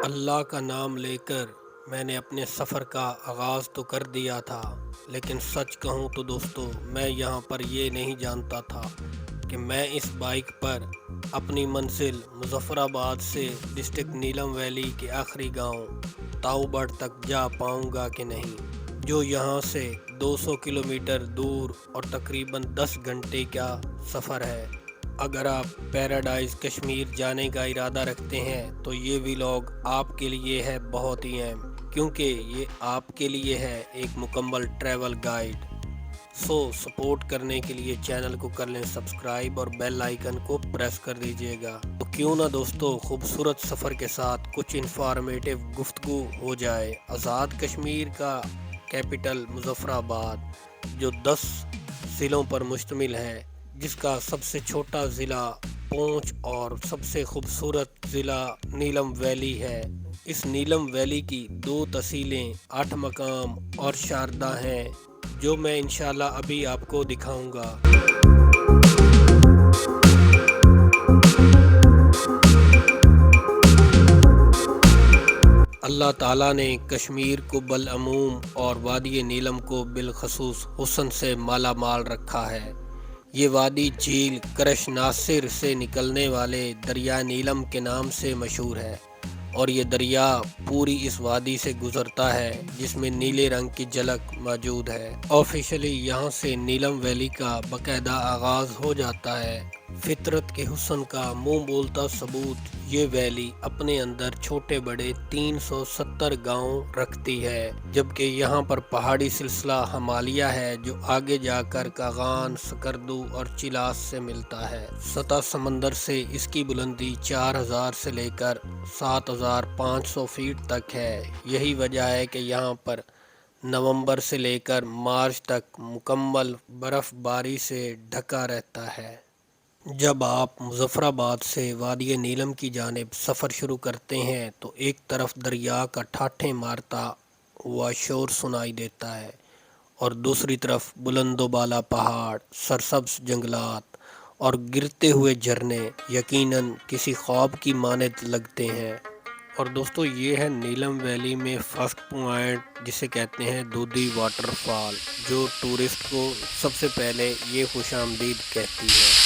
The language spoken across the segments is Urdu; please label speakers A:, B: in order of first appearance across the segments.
A: اللہ کا نام لے کر میں نے اپنے سفر کا آغاز تو کر دیا تھا، لیکن سچ کہوں تو دوستو میں یہاں پر یہ نہیں جانتا تھا کہ میں اس بائک پر اپنی منزل مظفر آباد سے ڈسٹرکٹ نیلم ویلی کے آخری گاؤں تاؤبڑ تک جا پاؤں گا کہ نہیں، جو یہاں سے 200 کلومیٹر دور اور تقریباً 10 گھنٹے کا سفر ہے۔ اگر آپ پیراڈائز کشمیر جانے کا ارادہ رکھتے ہیں تو یہ ویلاگ آپ کے لیے ہے بہت ہی اہم، کیونکہ یہ آپ کے لیے ہے ایک مکمل ٹریول گائیڈ۔ سپورٹ کرنے کے لیے چینل کو کر لیں سبسکرائب اور بیل آئیکن کو پریس کر دیجیے گا۔ تو کیوں نہ دوستو خوبصورت سفر کے ساتھ کچھ انفارمیٹیو گفتگو ہو جائے۔ آزاد کشمیر کا کیپٹل مظفر آباد جو 10 ضلعوں پر مشتمل ہے، جس کا سب سے چھوٹا ضلع پونچھ اور سب سے خوبصورت ضلع نیلم ویلی ہے۔ اس نیلم ویلی کی 2 تحصیلیں، 8 مقام اور شاردہ ہیں، جو میں انشاءاللہ ابھی آپ کو دکھاؤں گا۔ اللہ تعالیٰ نے کشمیر کو بالعموم اور وادی نیلم کو بالخصوص حسن سے مالا مال رکھا ہے۔ یہ وادی جھیل کرش ناصر سے نکلنے والے دریا نیلم کے نام سے مشہور ہے، اور یہ دریا پوری اس وادی سے گزرتا ہے، جس میں نیلے رنگ کی جھلک موجود ہے۔ آفیشلی یہاں سے نیلم ویلی کا باقاعدہ آغاز ہو جاتا ہے۔ فطرت کے حسن کا منہ بولتا ثبوت یہ ویلی اپنے اندر چھوٹے بڑے 370 گاؤں رکھتی ہے، جبکہ یہاں پر پہاڑی سلسلہ ہمالیہ ہے جو آگے جا کر کاغان، سکردو اور چیلاس سے ملتا ہے۔ سطح سمندر سے اس کی بلندی 4000 سے لے کر 7500 فیٹ تک ہے۔ یہی وجہ ہے کہ یہاں پر نومبر سے لے کر مارچ تک مکمل برف باری سے ڈھکا رہتا ہے۔ جب آپ مظفر آباد سے وادی نیلم کی جانب سفر شروع کرتے ہیں تو ایک طرف دریا کا ٹھاٹھیں مارتا ہوا شور سنائی دیتا ہے، اور دوسری طرف بلند و بالا پہاڑ، سرسبز جنگلات اور گرتے ہوئے جھرنے یقیناً کسی خواب کی مانند لگتے ہیں۔ اور دوستو یہ ہے نیلم ویلی میں فرسٹ پوائنٹ، جسے کہتے ہیں دودھی واٹر فال، جو ٹورسٹ کو سب سے پہلے یہ خوش آمدید کہتی ہے۔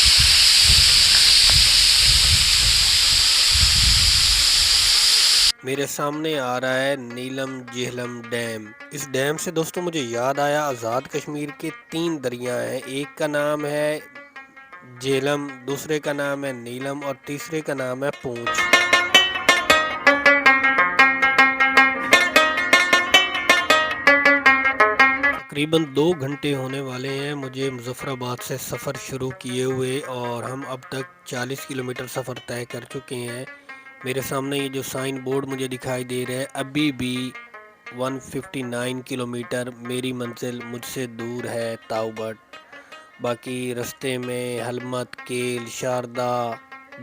A: میرے سامنے آ رہا ہے نیلم جہلم ڈیم۔ اس ڈیم سے دوستو مجھے یاد آیا آزاد کشمیر کے 3 دریا ہیں، ایک کا نام ہے جہلم، دوسرے کا نام ہے نیلم اور تیسرے کا نام ہے پونچھ۔ تقریباً 2 گھنٹے ہونے والے ہیں مجھے مظفر آباد سے سفر شروع کیے ہوئے، اور ہم اب تک 40 کلومیٹر سفر طے کر چکے ہیں۔ میرے سامنے یہ جو سائن بورڈ مجھے دکھائی دے رہا ہے، ابھی بھی 159 کلومیٹر میری منزل مجھ سے دور ہے تاؤبڑ۔ باقی رستے میں حلمت، کیل، شاردہ،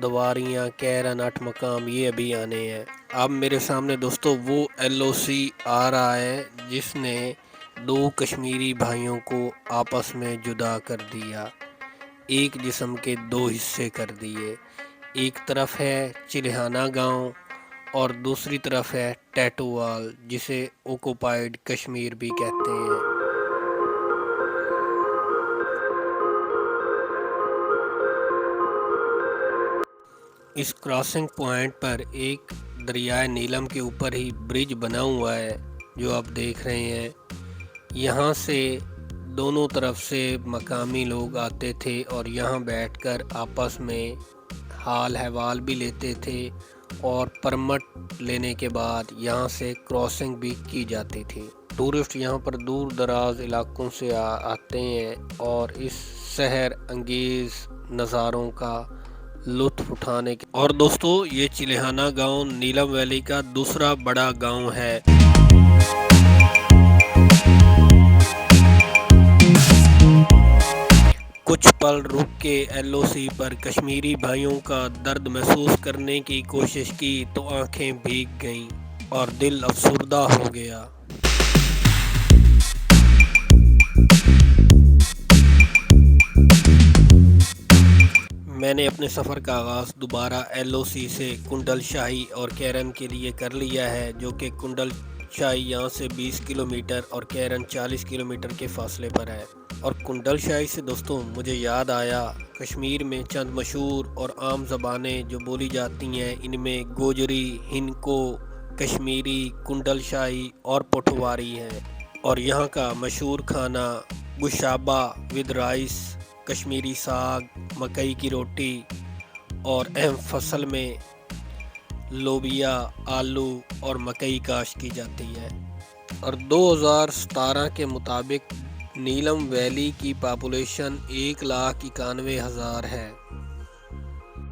A: دواریاں، کیرن، 8 مقام یہ ابھی آنے ہیں۔ اب میرے سامنے دوستو وہ LOC آ رہا ہے جس نے 2 کشمیری بھائیوں کو آپس میں جدا کر دیا، ایک جسم کے 2 حصے کر دیے۔ ایک طرف ہے چلہانہ گاؤں اور دوسری طرف ہے ٹیٹووال، جسے اوکوپائیڈ کشمیر بھی کہتے ہیں۔ اس کراسنگ پوائنٹ پر ایک دریائے نیلم کے اوپر ہی برج بنا ہوا ہے جو آپ دیکھ رہے ہیں۔ یہاں سے دونوں طرف سے مقامی لوگ آتے تھے اور یہاں بیٹھ کر آپس میں حال احوال بھی لیتے تھے، اور پرمٹ لینے کے بعد یہاں سے کراسنگ بھی کی جاتی تھی۔ ٹورسٹ یہاں پر دور دراز علاقوں سے آتے ہیں اور اس سحر انگیز نظاروں کا لطف اٹھانے کے۔ اور دوستو یہ چلہانہ گاؤں نیلم ویلی کا دوسرا بڑا گاؤں ہے۔ کچھ پل رک کے LOC پر کشمیری بھائیوں کا درد محسوس کرنے کی کوشش کی تو آنکھیں بھیگ گئیں اور دل افسردہ ہو گیا۔ میں نے اپنے سفر کا آغاز دوبارہ LOC سے کنڈل شاہی اور کیرن کے لیے کر لیا ہے، جو کہ کنڈل شاہی یہاں سے 20 کلومیٹر اور کیرن 40 کلومیٹر کے فاصلے پر ہے۔ اور کنڈل شاہی سے دوستوں مجھے یاد آیا، کشمیر میں چند مشہور اور عام زبانیں جو بولی جاتی ہیں، ان میں گوجری، ہنکو، کشمیری، کنڈل شاہی اور پٹھواری ہیں۔ اور یہاں کا مشہور کھانا گوشابہ ود رائس، کشمیری ساگ، مکئی کی روٹی اور اہم فصل میں لوبیا، آلو اور مکئی کاشت کی جاتی ہے۔ اور 2017 کے مطابق نیلم ویلی کی پاپولیشن 1,91,000 ہے۔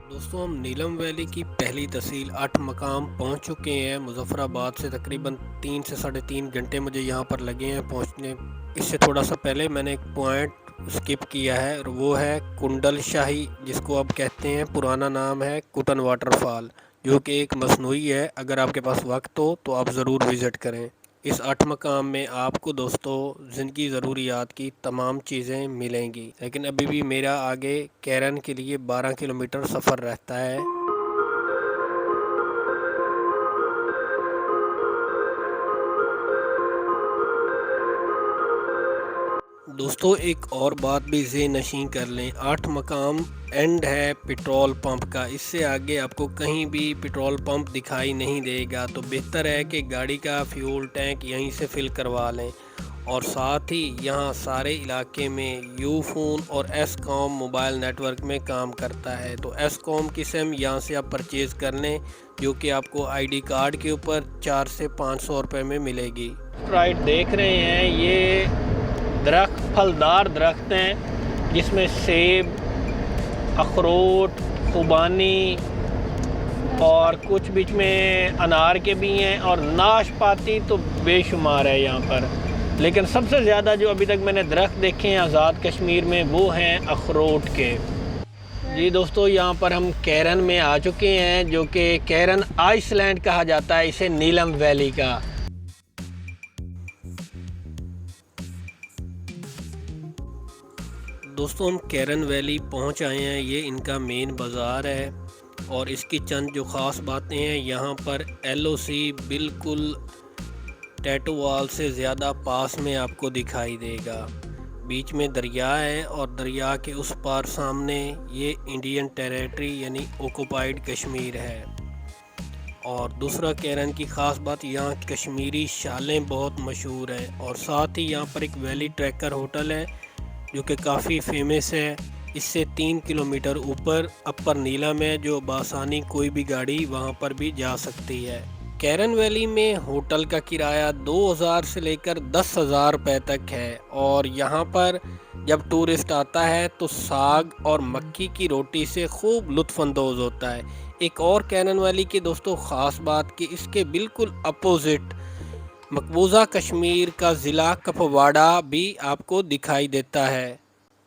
A: دوستوں ہم نیلم ویلی کی پہلی تحصیل 8 مقام پہنچ چکے ہیں۔ مظفر آباد سے تقریباً 3 سے 3.5 گھنٹے مجھے یہاں پر لگے ہیں پہنچنے۔ اس سے تھوڑا سا پہلے میں نے ایک پوائنٹ اسکپ کیا ہے، اور وہ ہے کنڈل شاہی، جس کو اب کہتے ہیں، پرانا نام ہے کٹن واٹر فال، جو کہ ایک مصنوعی ہے۔ اگر آپ کے پاس وقت ہو تو آپ ضرور وزٹ کریں۔ اس 8 مقام میں آپ کو دوستو زندگی ضروریات کی تمام چیزیں ملیں گی، لیکن ابھی بھی میرا آگے کیرن کے لیے 12 کلومیٹر سفر رہتا ہے۔ دوستو ایک اور بات بھی ذہن نشین کر لیں، 8 مقام اینڈ ہے پٹرول پمپ کا۔ اس سے آگے آپ کو کہیں بھی پٹرول پمپ دکھائی نہیں دے گا، تو بہتر ہے کہ گاڑی کا فیول ٹینک یہیں سے فل کروا لیں۔ اور ساتھ ہی یہاں سارے علاقے میں یو فون اور ایس کام موبائل نیٹ ورک میں کام کرتا ہے، تو ایس کام کی سم یہاں سے آپ پرچیز کر لیں، جو کہ آپ کو ID کارڈ کے اوپر 400 سے 500 روپے میں ملے گی۔ رائٹ دیکھ رہے ہیں، یہ درخت پھلدار درخت ہیں، جس میں سیب، اخروٹ، خوبانی اور کچھ بیچ میں انار کے بھی ہیں، اور ناشپاتی تو بے شمار ہے یہاں پر۔ لیکن سب سے زیادہ جو ابھی تک میں نے درخت دیکھے ہیں آزاد کشمیر میں، وہ ہیں اخروٹ کے۔ جی دوستو یہاں پر ہم کیرن میں آ چکے ہیں، جو کہ کیرن آئس لینڈ کہا جاتا ہے اسے نیلم ویلی کا۔ دوستو ہم کیرن ویلی پہنچ آئے ہیں، یہ ان کا مین بازار ہے، اور اس کی چند جو خاص باتیں ہیں، یہاں پر LOC بالکل ٹیٹو وال سے زیادہ پاس میں آپ کو دکھائی دے گا۔ بیچ میں دریا ہے، اور دریا کے اس پار سامنے یہ انڈین ٹیریٹری یعنی اوکوپائیڈ کشمیر ہے۔ اور دوسرا کیرن کی خاص بات، یہاں کشمیری شالیں بہت مشہور ہیں، اور ساتھ ہی یہاں پر ایک ویلی ٹریکر ہوٹل ہے، جو کہ کافی فیمس ہے۔ اس سے 3 کلومیٹر اوپر اپر نیلم ہے، جو بآسانی کوئی بھی گاڑی وہاں پر بھی جا سکتی ہے۔ کیرن ویلی میں ہوٹل کا کرایہ 2000 سے لے کر 10,000 روپے تک ہے، اور یہاں پر جب ٹورسٹ آتا ہے تو ساگ اور مکی کی روٹی سے خوب لطف اندوز ہوتا ہے۔ ایک اور کیرن ویلی کی دوستو خاص بات کہ اس کے بالکل اپوزٹ مقبوضہ کشمیر کا ضلع کپواڑہ بھی آپ کو دکھائی دیتا ہے،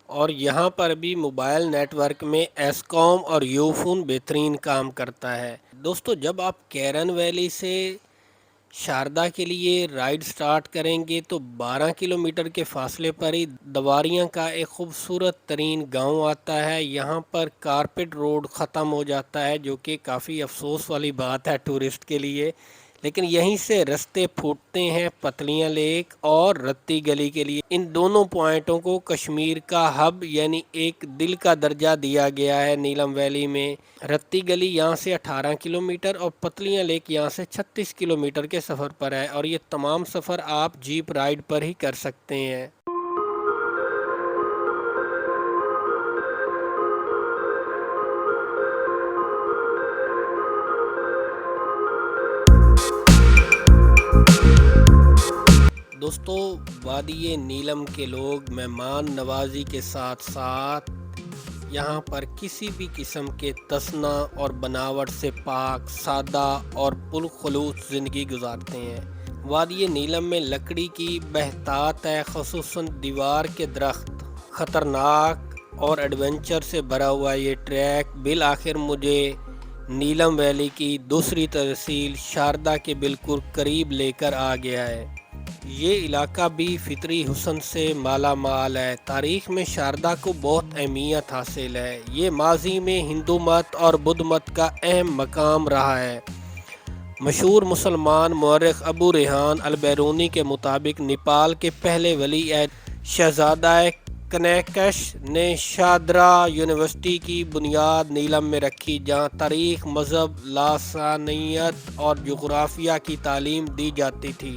A: اور یہاں پر بھی موبائل نیٹ ورک میں ایس کام اور یو فون بہترین کام کرتا ہے۔ دوستو جب آپ کیرن ویلی سے شاردا کے لیے رائڈ سٹارٹ کریں گے تو 12 کلومیٹر کے فاصلے پر ہی دواریاں کا ایک خوبصورت ترین گاؤں آتا ہے۔ یہاں پر کارپیٹ روڈ ختم ہو جاتا ہے، جو کہ کافی افسوس والی بات ہے ٹورسٹ کے لیے، لیکن یہیں سے رستے پھوٹتے ہیں پتلیاں لیک اور رتی گلی کے لیے۔ ان دونوں پوائنٹوں کو کشمیر کا ہب یعنی ایک دل کا درجہ دیا گیا ہے نیلم ویلی میں۔ رتی گلی یہاں سے 18 کلومیٹر اور پتلیاں لیک یہاں سے 36 کلومیٹر کے سفر پر ہے، اور یہ تمام سفر آپ جیپ رائیڈ پر ہی کر سکتے ہیں۔ دوستو وادی نیلم کے لوگ مہمان نوازی کے ساتھ ساتھ یہاں پر کسی بھی قسم کے تسنا اور بناوٹ سے پاک، سادہ اور پرخلوص زندگی گزارتے ہیں۔ وادی نیلم میں لکڑی کی بہتات ہے، خصوصاً دیوار کے درخت، خطرناک اور ایڈونچر سے بھرا ہوا یہ ٹریک بالآخر مجھے نیلم ویلی کی دوسری تحصیل شاردا کے بالکل قریب لے کر آ گیا ہے۔ یہ علاقہ بھی فطری حسن سے مالا مال ہے۔ تاریخ میں شاردا کو بہت اہمیت حاصل ہے۔ یہ ماضی میں ہندو مت اور بدھ مت کا اہم مقام رہا ہے۔ مشہور مسلمان مورخ ابو ریحان البیرونی کے مطابق نیپال کے پہلے ولی عہد شہزادہ کنیکش نے شاردرا یونیورسٹی کی بنیاد نیلم میں رکھی، جہاں تاریخ، مذہب، لسانیات اور جغرافیہ کی تعلیم دی جاتی تھی۔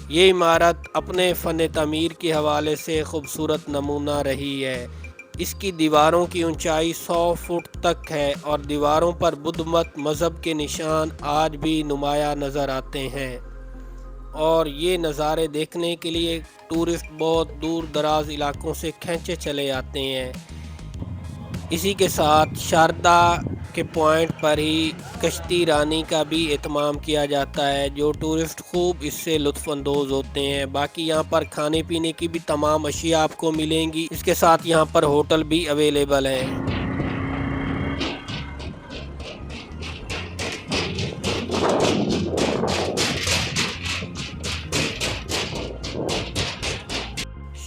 A: یہ عمارت اپنے فن تعمیر کے حوالے سے خوبصورت نمونہ رہی ہے۔ اس کی دیواروں کی اونچائی 100 فٹ تک ہے اور دیواروں پر بدھ مت مذہب کے نشان آج بھی نمایاں نظر آتے ہیں، اور یہ نظارے دیکھنے کے لیے ٹورسٹ بہت دور دراز علاقوں سے کھینچے چلے آتے ہیں۔ اسی کے ساتھ شاردا کے پوائنٹ پر ہی کشتی رانی کا بھی اہتمام کیا جاتا ہے، جو ٹورسٹ خوب اس سے لطف اندوز ہوتے ہیں۔ باقی یہاں پر کھانے پینے کی بھی تمام اشیاء آپ کو ملیں گی۔ اس کے ساتھ یہاں پر ہوٹل بھی اویلیبل ہیں۔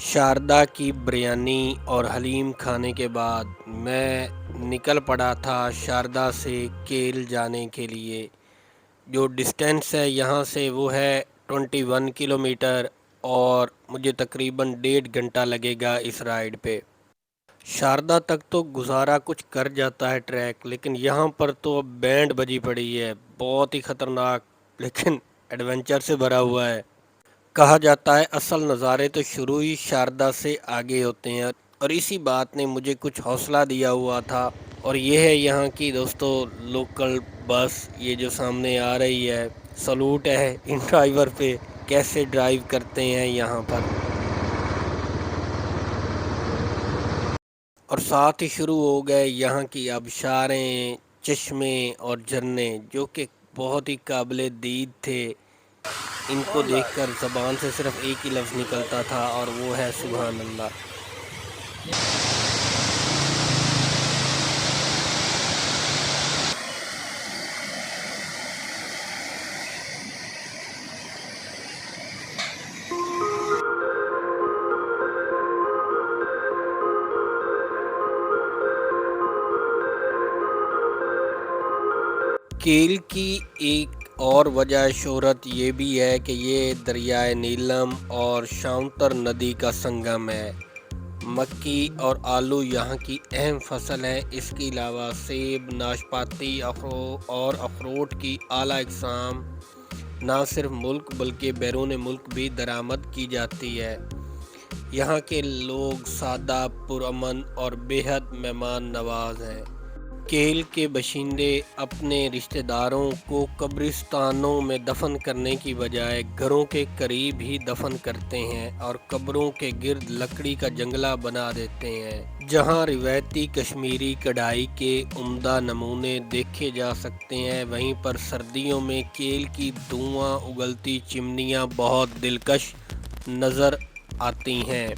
A: شاردا کی بریانی اور حلیم کھانے کے بعد میں نکل پڑا تھا شاردا سے کیل جانے کے لیے۔ جو ڈسٹینس ہے یہاں سے وہ ہے 21 کلومیٹر، اور مجھے تقریباً 1.5 گھنٹہ لگے گا اس رائڈ پہ۔ شاردا تک تو گزارا کچھ کر جاتا ہے ٹریک، لیکن یہاں پر تو بینڈ بجی پڑی ہے، بہت ہی خطرناک لیکن ایڈونچر سے بھرا ہوا ہے۔ کہا جاتا ہے اصل نظارے تو شروع ہی شاردا سے آگے ہوتے ہیں، اور اسی بات نے مجھے کچھ حوصلہ دیا ہوا تھا۔ اور یہ ہے یہاں کی دوستو لوکل بس، یہ جو سامنے آ رہی ہے۔ سلوٹ ہے ان ڈرائیور پہ، کیسے ڈرائیو کرتے ہیں یہاں پر۔ اور ساتھ ہی شروع ہو گئے یہاں کی آبشاریں، چشمے اور جھرنے، جو کہ بہت ہی قابل دید تھے۔ ان کو دیکھ کر زبان سے صرف ایک ہی لفظ نکلتا تھا، اور وہ ہے سبحان اللہ۔ کیل کی ایک اور وجہ شہرت یہ بھی ہے کہ یہ دریائے نیلم اور شاونتر ندی کا سنگم ہے۔ مکئی اور آلو یہاں کی اہم فصل ہے۔ اس کے علاوہ سیب، ناشپاتی اور اخروٹ کی اعلیٰ اقسام نہ صرف ملک بلکہ بیرون ملک بھی درآمد کی جاتی ہے۔ یہاں کے لوگ سادہ، پرامن اور بے حد مہمان نواز ہیں۔ کیل کے باشندے اپنے رشتہ داروں کو قبرستانوں میں دفن کرنے کی بجائے گھروں کے قریب ہی دفن کرتے ہیں، اور قبروں کے گرد لکڑی کا جنگلہ بنا دیتے ہیں، جہاں روایتی کشمیری کڑھائی کے عمدہ نمونے دیکھے جا سکتے ہیں۔ وہیں پر سردیوں میں کیل کی دھواں اگلتی چمنیاں بہت دلکش نظر آتی ہیں۔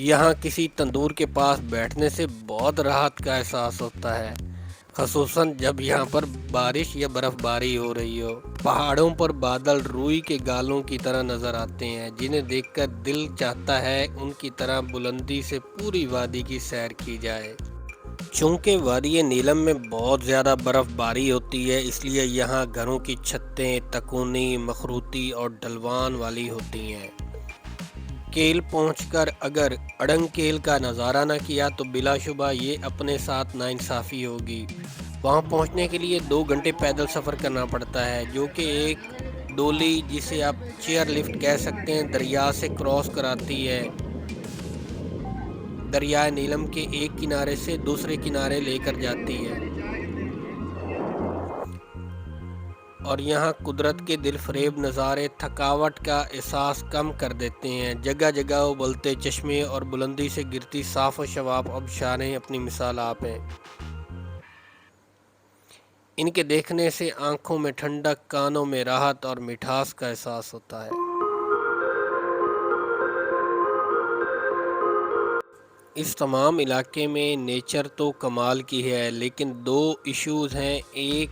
A: یہاں کسی تندور کے پاس بیٹھنے سے بہت راحت کا احساس ہوتا ہے، خصوصاً جب یہاں پر بارش یا برف باری ہو رہی ہو۔ پہاڑوں پر بادل روئی کے گالوں کی طرح نظر آتے ہیں، جنہیں دیکھ کر دل چاہتا ہے ان کی طرح بلندی سے پوری وادی کی سیر کی جائے۔ چونکہ وادی نیلم میں بہت زیادہ برف باری ہوتی ہے، اس لیے یہاں گھروں کی چھتیں تکونی، مخروطی اور ڈھلوان والی ہوتی ہیں۔ کیل پہنچ کر اگر اڈنگ کیل کا نظارہ نہ کیا تو بلا شبہ یہ اپنے ساتھ ناانصافی ہوگی۔ وہاں پہنچنے کے لیے 2 گھنٹے پیدل سفر کرنا پڑتا ہے، جو کہ ایک ڈولی، جسے آپ چیئر لفٹ کہہ سکتے ہیں، دریا سے کراس کراتی ہے۔ دریائے نیلم کے ایک کنارے سے دوسرے کنارے لے کر جاتی ہے، اور یہاں قدرت کے دل فریب نظارے تھکاوٹ کا احساس کم کر دیتے ہیں۔ جگہ جگہ ابلتے چشمے اور بلندی سے گرتی صاف و شفاف آبشاریں اپنی مثال آپ ہیں۔ ان کے دیکھنے سے آنکھوں میں ٹھنڈک، کانوں میں راحت اور مٹھاس کا احساس ہوتا ہے۔ اس تمام علاقے میں نیچر تو کمال کی ہے، لیکن 2 ایشوز ہیں۔ ایک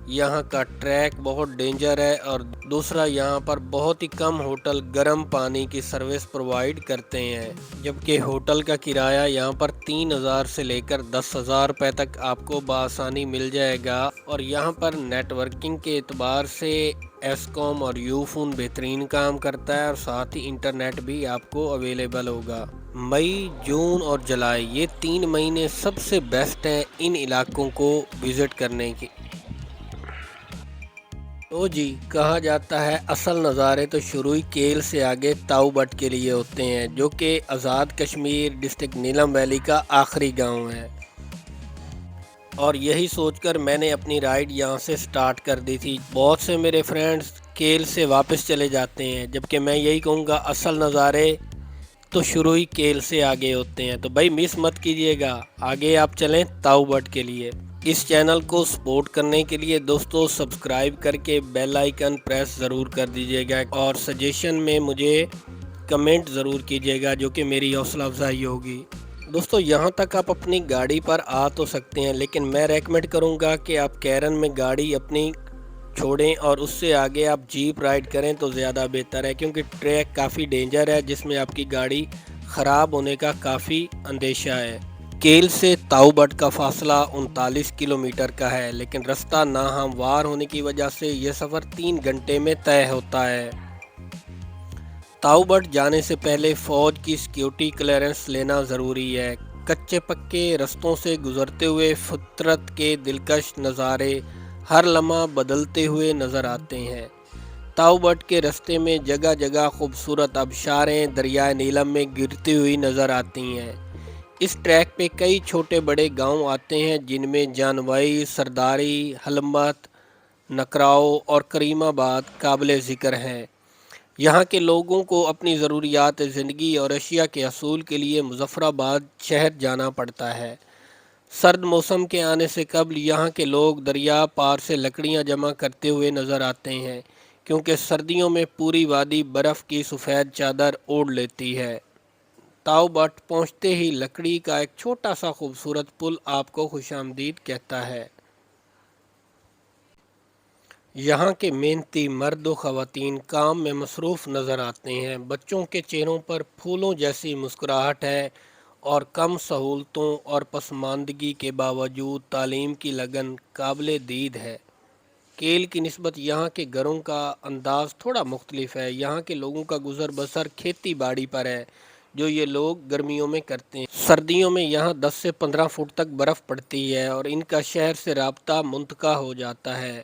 A: یہاں کا ٹریک بہت ڈینجر ہے، اور دوسرا یہاں پر بہت ہی کم ہوٹل گرم پانی کی سروس پرووائڈ کرتے ہیں، جبکہ ہوٹل کا کرایہ یہاں پر 3,000 سے لے کر 10,000 روپے تک آپ کو بآسانی مل جائے گا۔ اور یہاں پر نیٹ ورکنگ کے اعتبار سے ایس کوم اور یو فون بہترین کام کرتا ہے، اور ساتھ ہی انٹرنیٹ بھی آپ کو اویلیبل ہوگا۔ مئی، جون اور جولائی یہ 3 مہینے سب سے بیسٹ ہیں ان علاقوں کو وزٹ کرنے کی۔ تو جی، کہا جاتا ہے اصل نظارے تو شروع کیل سے آگے تاؤ بٹ کے لیے ہوتے ہیں، جو کہ آزاد کشمیر ڈسٹرکٹ نیلم ویلی کا آخری گاؤں ہے، اور یہی سوچ کر میں نے اپنی رائڈ یہاں سے سٹارٹ کر دی تھی۔ بہت سے میرے فرینڈز کیل سے واپس چلے جاتے ہیں، جبکہ میں یہی کہوں گا اصل نظارے تو شروع کیل سے آگے ہوتے ہیں۔ تو بھائی مس مت کیجیے گا، آگے آپ چلیں تاؤ بٹ کے لیے۔ اس چینل کو سپورٹ کرنے کے لیے دوستو سبسکرائب کر کے بیل آئیکن پریس ضرور کر دیجیے گا، اور سجیشن میں مجھے کمنٹ ضرور کیجیے گا، جو کہ میری حوصلہ افزائی ہوگی۔ دوستو یہاں تک آپ اپنی گاڑی پر آ تو سکتے ہیں، لیکن میں ریکمنڈ کروں گا کہ آپ کیرن میں گاڑی اپنی چھوڑیں اور اس سے آگے آپ جیپ رائڈ کریں تو زیادہ بہتر ہے، کیونکہ ٹریک کافی ڈینجر ہے جس میں آپ کی گاڑی خراب ہونے کا کافی اندیشہ ہے۔ کیل سے تاؤ بٹ کا فاصلہ 39 کلومیٹر کا ہے، لیکن رستہ ناہموار ہونے کی وجہ سے یہ سفر 3 گھنٹے میں طے ہوتا ہے۔ تاؤ بٹ جانے سے پہلے فوج کی سیکیورٹی کلیئرنس لینا ضروری ہے۔ کچے پکے رستوں سے گزرتے ہوئے فطرت کے دلکش نظارے ہر لمحہ بدلتے ہوئے نظر آتے ہیں۔ تاؤ بٹ کے رستے میں جگہ جگہ خوبصورت آبشاریں دریائے نیلم میں گرتی ہوئی نظر آتی ہیں۔ اس ٹریک پہ کئی چھوٹے بڑے گاؤں آتے ہیں، جن میں جانوائی، سرداری، حلمت، نکراؤ اور کریم آباد قابل ذکر ہیں۔ یہاں کے لوگوں کو اپنی ضروریات زندگی اور اشیاء کے حصول کے لیے مظفر آباد شہر جانا پڑتا ہے۔ سرد موسم کے آنے سے قبل یہاں کے لوگ دریا پار سے لکڑیاں جمع کرتے ہوئے نظر آتے ہیں، کیونکہ سردیوں میں پوری وادی برف کی سفید چادر اوڑھ لیتی ہے۔ تاؤ بٹ پہنچتے ہی لکڑی کا ایک چھوٹا سا خوبصورت پل آپ کو خوش آمدید کہتا ہے۔ یہاں کے محنتی مرد و خواتین کام میں مصروف نظر آتے ہیں۔ بچوں کے چہروں پر پھولوں جیسی مسکراہٹ ہے، اور کم سہولتوں اور پسماندگی کے باوجود تعلیم کی لگن قابل دید ہے۔ کیل کی نسبت یہاں کے گھروں کا انداز تھوڑا مختلف ہے۔ یہاں کے لوگوں کا گزر بسر کھیتی باڑی پر ہے، جو یہ لوگ گرمیوں میں کرتے ہیں۔ سردیوں میں یہاں 10 سے 15 فٹ تک برف پڑتی ہے، اور ان کا شہر سے رابطہ منقطع ہو جاتا ہے۔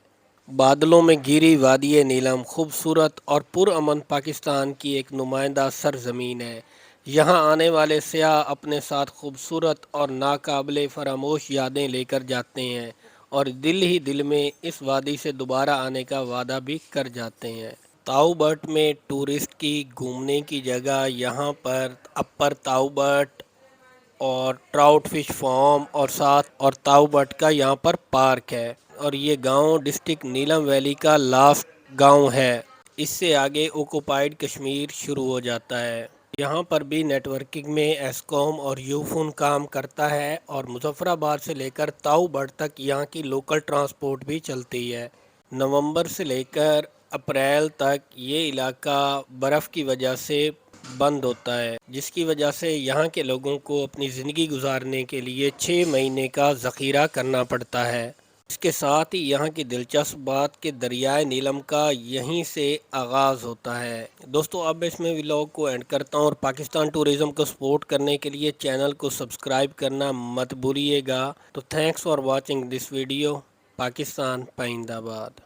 A: بادلوں میں گھری وادی نیلم خوبصورت اور پرامن پاکستان کی ایک نمائندہ سرزمین ہے۔ یہاں آنے والے سیاح اپنے ساتھ خوبصورت اور ناقابل فراموش یادیں لے کر جاتے ہیں، اور دل ہی دل میں اس وادی سے دوبارہ آنے کا وعدہ بھی کر جاتے ہیں۔ تاؤ بٹ میں ٹورسٹ کی گھومنے کی جگہ یہاں پر اپر تاؤ بٹ اور ٹراؤٹ فش فارم اور تاؤ بٹ کا یہاں پر پارک ہے، اور یہ گاؤں ڈسٹرکٹ نیلم ویلی کا لاسٹ گاؤں ہے۔ اس سے آگے اوکوپائیڈ کشمیر شروع ہو جاتا ہے۔ یہاں پر بھی نیٹ ورکنگ میں ایس کوم اور یو فون کام کرتا ہے، اور مظفر آباد سے لے کر تاؤ بٹ تک یہاں کی لوکل ٹرانسپورٹ بھی چلتی ہے۔ نومبر سے لے کر اپریل تک یہ علاقہ برف کی وجہ سے بند ہوتا ہے، جس کی وجہ سے یہاں کے لوگوں کو اپنی زندگی گزارنے کے لیے 6 مہینے کا ذخیرہ کرنا پڑتا ہے۔ اس کے ساتھ ہی یہاں کی دلچسپ بات کہ دریائے نیلم کا یہیں سے آغاز ہوتا ہے۔ دوستو اب اس میں ولاگ کو اینڈ کرتا ہوں، اور پاکستان ٹورزم کو سپورٹ کرنے کے لیے چینل کو سبسکرائب کرنا مت بھولیے گا۔ تو thanks for watching this video. Pakistan پائندہ باد۔